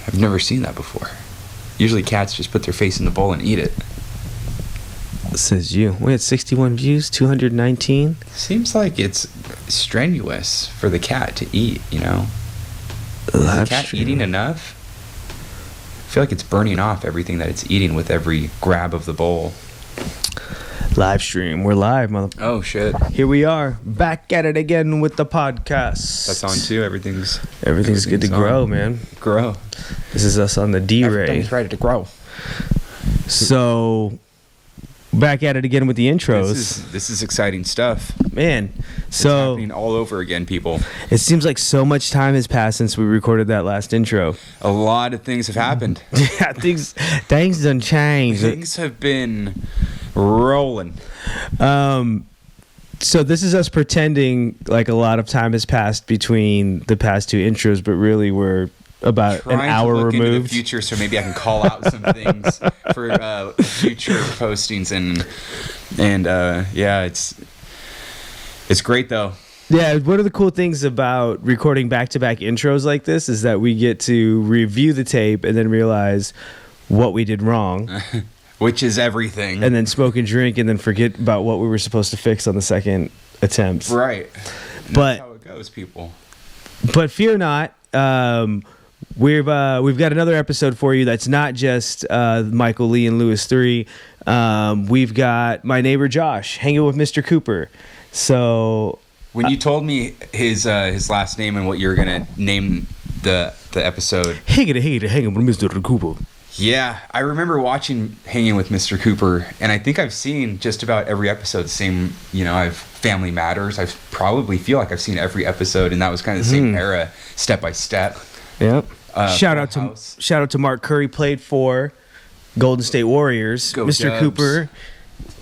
I've never seen that before. Usually cats just put their face in the bowl and eat it. Says you. We had 61 views, 219. Seems like it's strenuous for the cat to eat, you know? Is the cat eating enough? I feel like it's burning off everything that it's eating with every grab of the bowl. Live stream. We're live, mother. Oh, shit. Here we are, back at it again with the podcast. That's on too. Everything's good to grow, man. Grow. This is us on the D-Ray. Everything's ready to grow. So, back at it again with the intros. This is exciting stuff. Man, It's happening all over again, people. It seems like so much time has passed since we recorded that last intro. A lot of things have happened. Yeah, things done changed. Things have been rolling. So this is us pretending like a lot of time has passed between the past two intros, but really we're about an hour removed. Into the future, so maybe I can call out some things for future postings and yeah, it's great though. Yeah, one of the cool things about recording back-to-back intros like this is that we get to review the tape and then realize what we did wrong. Which is everything. And then smoke and drink and then forget about what we were supposed to fix on the second attempt. Right. But that's how it goes, people. But fear not. We've got another episode for you that's not just Michael Lee and Lewis 3. We've got my neighbor Josh hanging with Mr. Cooper. So when you told me his last name and what you were gonna name the episode, hanging with Mr. Cooper. Yeah, I remember watching Hanging with Mr. Cooper, and I think I've seen just about every episode. Same, you know, I've Family Matters. I probably feel like I've seen every episode, and that was kind of the same era, step by step. Yep. Shout out to Mark Curry, played for Golden State Warriors. Go Mr. Dubs. Cooper,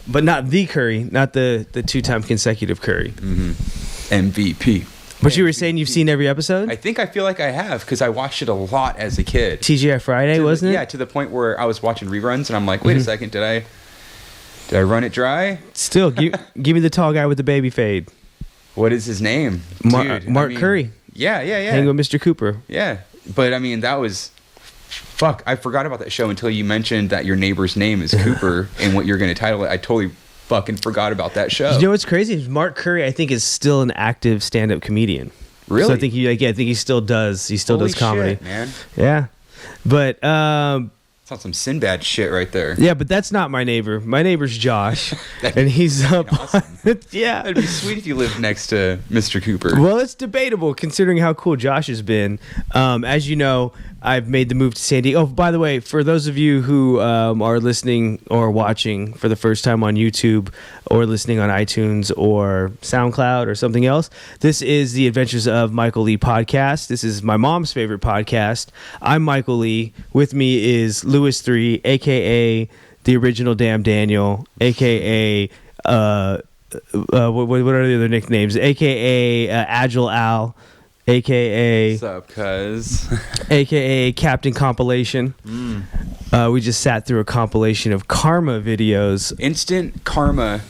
but not the Curry, not the 2-time consecutive Curry. MVP. But you were saying you've seen every episode? I feel like I have, because I watched it a lot as a kid. TGI Friday, wasn't it? Yeah, to the point where I was watching reruns, and I'm like, wait a second, did I run it dry? Still, give me the tall guy with the baby fade. What is his name? Mark Curry. Yeah. Hang with Mr. Cooper. Yeah, but I mean, that was... Fuck, I forgot about that show until you mentioned that your neighbor's name is Cooper and what you're going to title it. I totally fucking forgot about that show. You know what's crazy? Mark Curry, I think, is still an active stand-up comedian. Really? So I think he still does. He still does comedy. Shit, man. Yeah, but it's on some Sinbad shit right there. Yeah, but that's not my neighbor. My neighbor's Josh, and he's up. Awesome. Yeah, it'd be sweet if you lived next to Mr. Cooper. Well, it's debatable considering how cool Josh has been. As you know, I've made the move to San Diego. Oh, by the way, for those of you who are listening or watching for the first time on YouTube or listening on iTunes or SoundCloud or something else, this is the Adventures of Michael Lee podcast. This is my mom's favorite podcast. I'm Michael Lee. With me is Lewis 3, a.k.a. the original Damn Daniel, a.k.a. What are the other nicknames? A.k.a. Agile Al, a.k.a. What's up, cuz? A.k.a. Captain Compilation. We just sat through a compilation of Karma videos. Instant Karma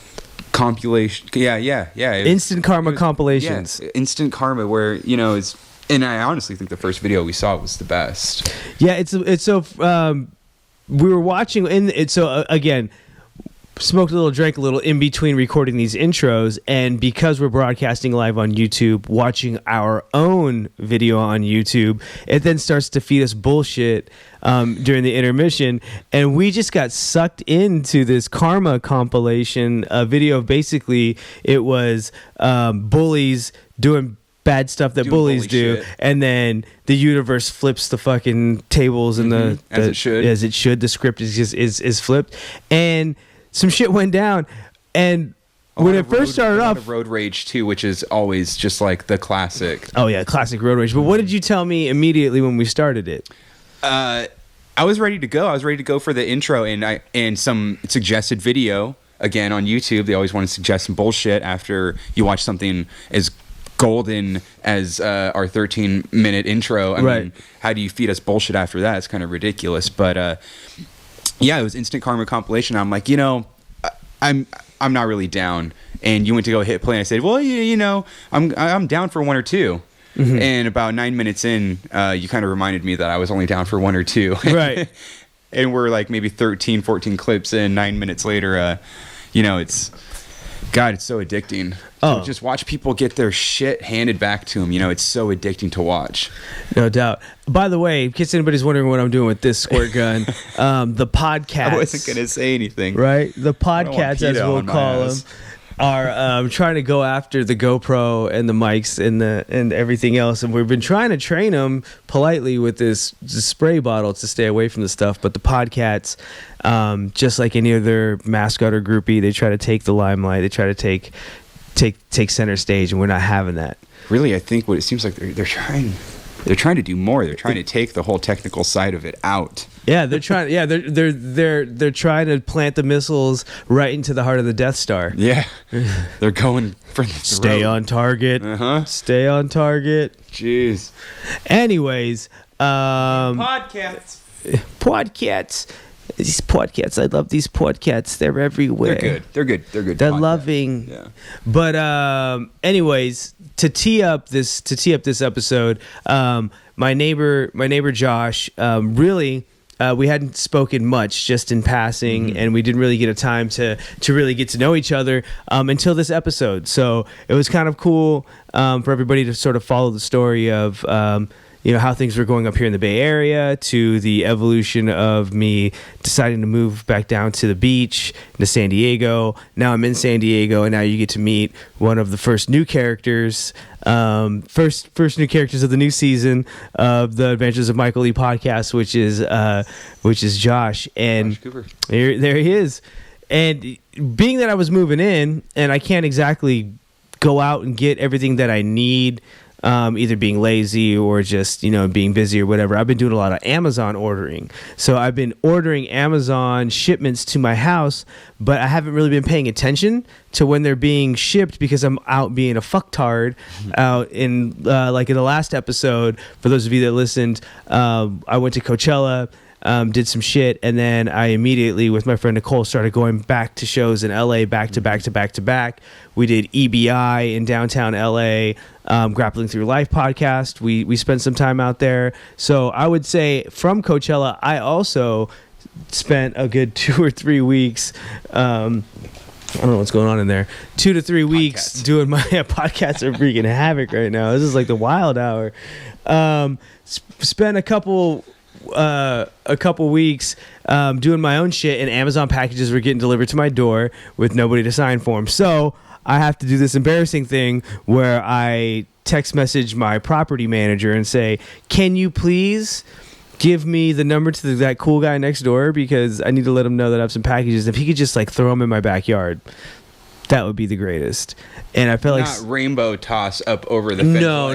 compilation. Yeah. Instant Karma compilations. Yeah, Instant Karma, where, you know, is... And I honestly think the first video we saw was the best. Yeah, it's so... we were watching... again... Smoked a little, drank a little in between recording these intros, and because we're broadcasting live on YouTube, watching our own video on YouTube, it then starts to feed us bullshit during the intermission, and we just got sucked into this Karma compilation video. Of basically, it was bullies doing bad stuff that bullies do, shit. And then the universe flips the fucking tables and as it should. The script is flipped, and some shit went down, and when it first started off... Road Rage, too, which is always just like the classic. Oh, yeah, classic Road Rage. But what did you tell me immediately when we started it? I was ready to go. I was ready to go for the intro and some suggested video. Again, on YouTube, they always want to suggest some bullshit after you watch something as golden as our 13-minute intro. I mean, how do you feed us bullshit after that? It's kind of ridiculous, but... Yeah, it was Instant Karma compilation. I'm like, you know, I'm not really down. And you went to go hit play, and I said, well, you know, I'm down for one or two. And about 9 minutes in, you kind of reminded me that I was only down for 1 or 2. Right. And we're like maybe 13, 14 clips in. 9 minutes later, it's so addicting. So just watch people get their shit handed back to them. It's so addicting to watch. No doubt. By the way, in case anybody's wondering what I'm doing with this squirt gun, the podcasts. I wasn't going to say anything. Right? The podcasts, as we'll call them, are trying to go after the GoPro and the mics and everything else. And we've been trying to train them politely with this spray bottle to stay away from the stuff. But the podcasts, just like any other mascot or groupie, they try to take the limelight. They try to take center stage, and we're not having that. Really, I think what it seems like they're trying to do more. They're trying to take the whole technical side of it out. Yeah, they're trying. Yeah, they're trying to plant the missiles right into the heart of the Death Star. Yeah, they're going for the stay on target. Stay on target. Jeez. Anyways, podcasts. These podcasts, I love these podcasts. They're everywhere. They're good. They're podcasts. loving. Yeah. But anyways, to tee up this episode, my neighbor Josh, really, we hadn't spoken much, just in passing, and we didn't really get a time to really get to know each other until this episode. So it was kind of cool for everybody to sort of follow the story of how things were going up here in the Bay Area, to the evolution of me deciding to move back down to the beach, to San Diego. Now I'm in San Diego, and now you get to meet one of the first new characters, first new characters of the new season of the Adventures of Michael Lee podcast, which is Josh. And Josh Cooper. There he is. And being that I was moving in, and I can't exactly go out and get everything that I need, either being lazy or just, being busy or whatever. I've been doing a lot of Amazon ordering. So I've been ordering Amazon shipments to my house, but I haven't really been paying attention to when they're being shipped because I'm out being a fucktard out in, like in the last episode, for those of you that listened, I went to Coachella, did some shit, and then I immediately, with my friend Nicole, started going back to shows in LA, back to back. We did EBI in downtown LA, Grappling Through Life podcast. We spent some time out there. So I would say from Coachella, I also spent a good 2 or 3 weeks. I don't know what's going on in there. 2 to 3 weeks doing my podcasts are freaking havoc right now. This is like the wild hour. Spent a couple weeks doing my own shit, and Amazon packages were getting delivered to my door with nobody to sign for them. So I have to do this embarrassing thing where I text message my property manager and say, can you please give me the number to that cool guy next door, because I need to let him know that I have some packages. If he could just throw them in my backyard, that would be the greatest. And I felt not rainbow toss up over the fence. No,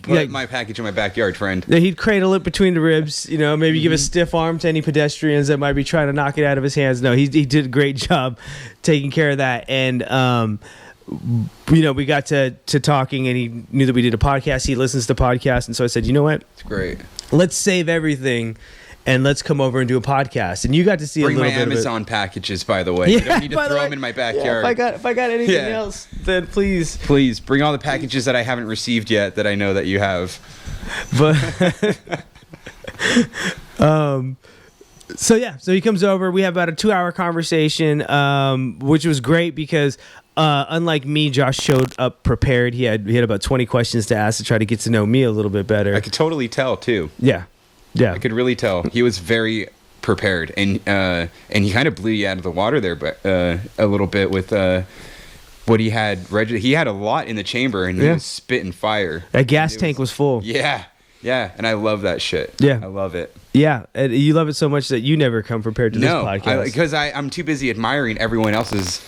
Put my package in my backyard, friend. He'd cradle it between the ribs, maybe give a stiff arm to any pedestrians that might be trying to knock it out of his hands. No, he did a great job taking care of that. And we got to talking, and he knew that we did a podcast. He listens to podcasts, and so I said, you know what? It's great. Let's save everything. And let's come over and do a podcast. And you got to see a little bit of it. Bring my Amazon packages, by the way. You don't need to throw them in my backyard. Yeah, if I got anything else, then please. Please, bring all the packages that I haven't received yet that I know that you have. But so he comes over. We have about a 2-hour conversation, which was great because unlike me, Josh showed up prepared. He had about 20 questions to ask to try to get to know me a little bit better. I could totally tell, too. Yeah. I could really tell. He was very prepared, and he kind of blew you out of the water there, but a little bit with what he had. He had a lot in the chamber, and he was spitting fire. That gas tank was full. Yeah, and I love that shit. Yeah, I love it. Yeah, and you love it so much that you never come prepared to this podcast. Because I'm too busy admiring everyone else's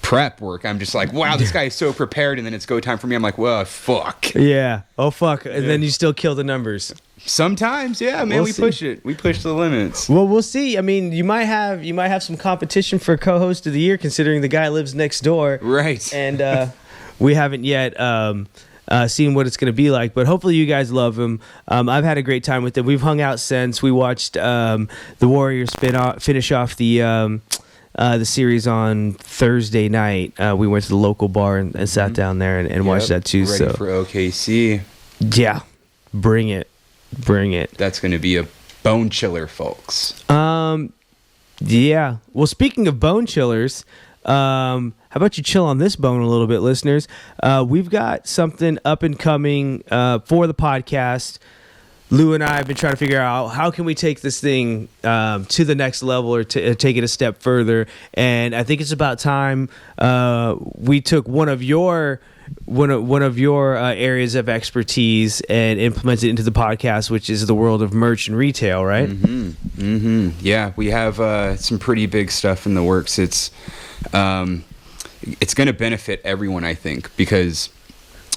prep work. I'm just like, wow, this guy is so prepared, and then it's go time for me. I'm like, well, fuck. Yeah. Oh, fuck. And then you still kill the numbers. Sometimes, yeah, man, we push it. We push the limits. Well, we'll see. I mean, you might have some competition for co-host of the year, considering the guy lives next door. Right. And we haven't yet seen what it's going to be like, but hopefully you guys love him. I've had a great time with him. We've hung out since we watched the Warriors finish off the the series on Thursday night. We went to the local bar and sat down there and watched that too. Ready for OKC. Yeah, bring it. That's going to be a bone chiller, folks. Yeah. Well, speaking of bone chillers, how about you chill on this bone a little bit, listeners? We've got something up and coming for the podcast. Lou and I have been trying to figure out how can we take this thing to the next level or take it a step further. And I think it's about time we took one of your areas of expertise and implemented it into the podcast, which is the world of merch and retail, right? Yeah, we have some pretty big stuff in the works. It's going to benefit everyone, I think, because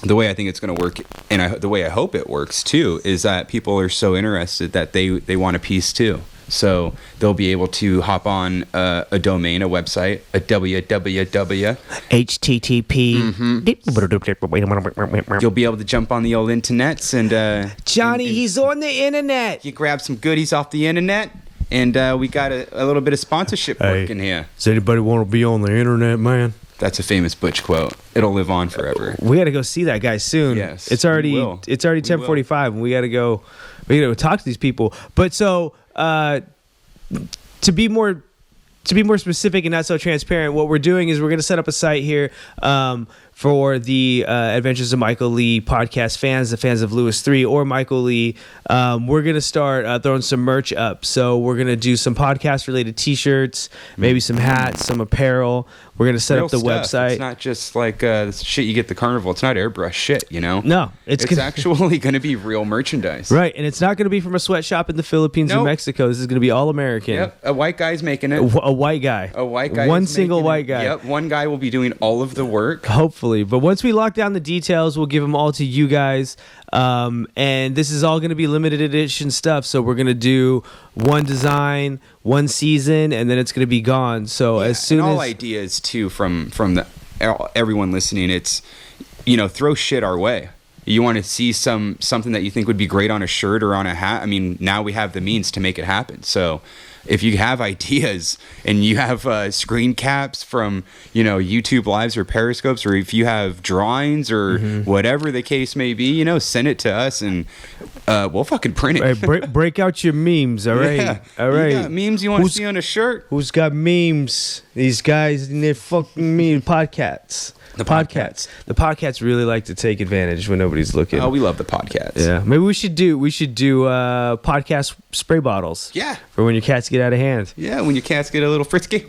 the way I think it's going to work, and the way I hope it works too, is that people are so interested that they want a piece too. So they'll be able to hop on a domain, a website, a www. HTTP. You'll be able to jump on the old internets and Johnny, he's on the internet. you grab some goodies off the internet, and we got a little bit of sponsorship working here. Does anybody want to be on the internet, man? That's a famous Butch quote. It'll live on forever. We got to go see that guy soon. Yes, it's already we will. 10:45, and we got to go talk to these people. But so to be more specific and not so transparent, what we're doing is we're going to set up a site here for the Adventures of Michael Lee podcast fans, the fans of Lewis 3 or Michael Lee. We're going to start throwing some merch up. So we're going to do some podcast related t-shirts, maybe some hats, some apparel. We're going to set up the website. It's not just like shit you get at the carnival. It's not airbrush shit, you know? No. It's actually going to be real merchandise. Right, and it's not going to be from a sweatshop in the Philippines or Mexico. This is going to be all American. Yep, a white guy's making it. A white guy. A white guy. One single white guy. Yep, one guy will be doing all of the work. Hopefully. But once we lock down the details, we'll give them all to you guys. And this is all going to be limited edition stuff. So we're going to do one design, one season, and then it's going to be gone. So as soon and as all ideas too from everyone listening, it's throw shit our way. You want to see something that you think would be great on a shirt or on a hat. I mean, now we have the means to make it happen. So if you have ideas and you have screen caps from YouTube lives or periscopes, or if you have drawings or whatever the case may be, send it to us and we'll fucking print it. Right, break out your memes. All right. Yeah. All right. You got memes you want to see on a shirt? Who's got memes? These guys and their fucking meme podcasts. The podcasts really like to take advantage when nobody's looking. Oh, we love the podcasts. Yeah, maybe we should do podcast spray bottles. Yeah, for when your cats get out of hand. Yeah, when your cats get a little frisky.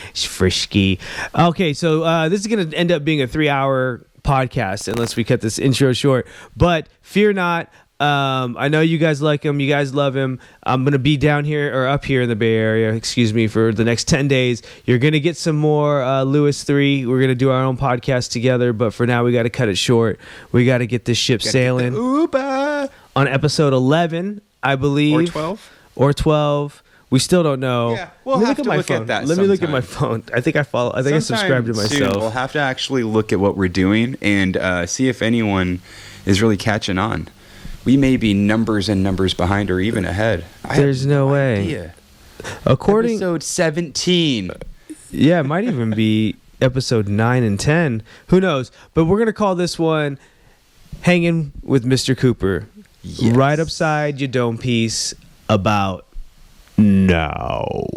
It's frisky. Okay, so this is gonna end up being a 3-hour podcast unless we cut this intro short. But fear not. I know you guys like him. You guys love him. I'm going to be down here or up here in the Bay Area, for the next 10 days. You're going to get some more Lewis 3. We're going to do our own podcast together. But for now, we got to cut it short. We got to get this ship sailing. Uber. On episode 11, I believe. Or 12. We still don't know. Yeah, we'll have to look at that. Let me look at my phone. I think I subscribed to myself. We'll have to actually look at what we're doing and see if anyone is really catching on. We may be numbers and numbers behind or even ahead. There's no way. Idea. According episode 17. Yeah, it might even be episode 9 and 10. Who knows? But we're going to call this one Hanging with Mr. Cooper. Yes. Right upside your dome piece about now.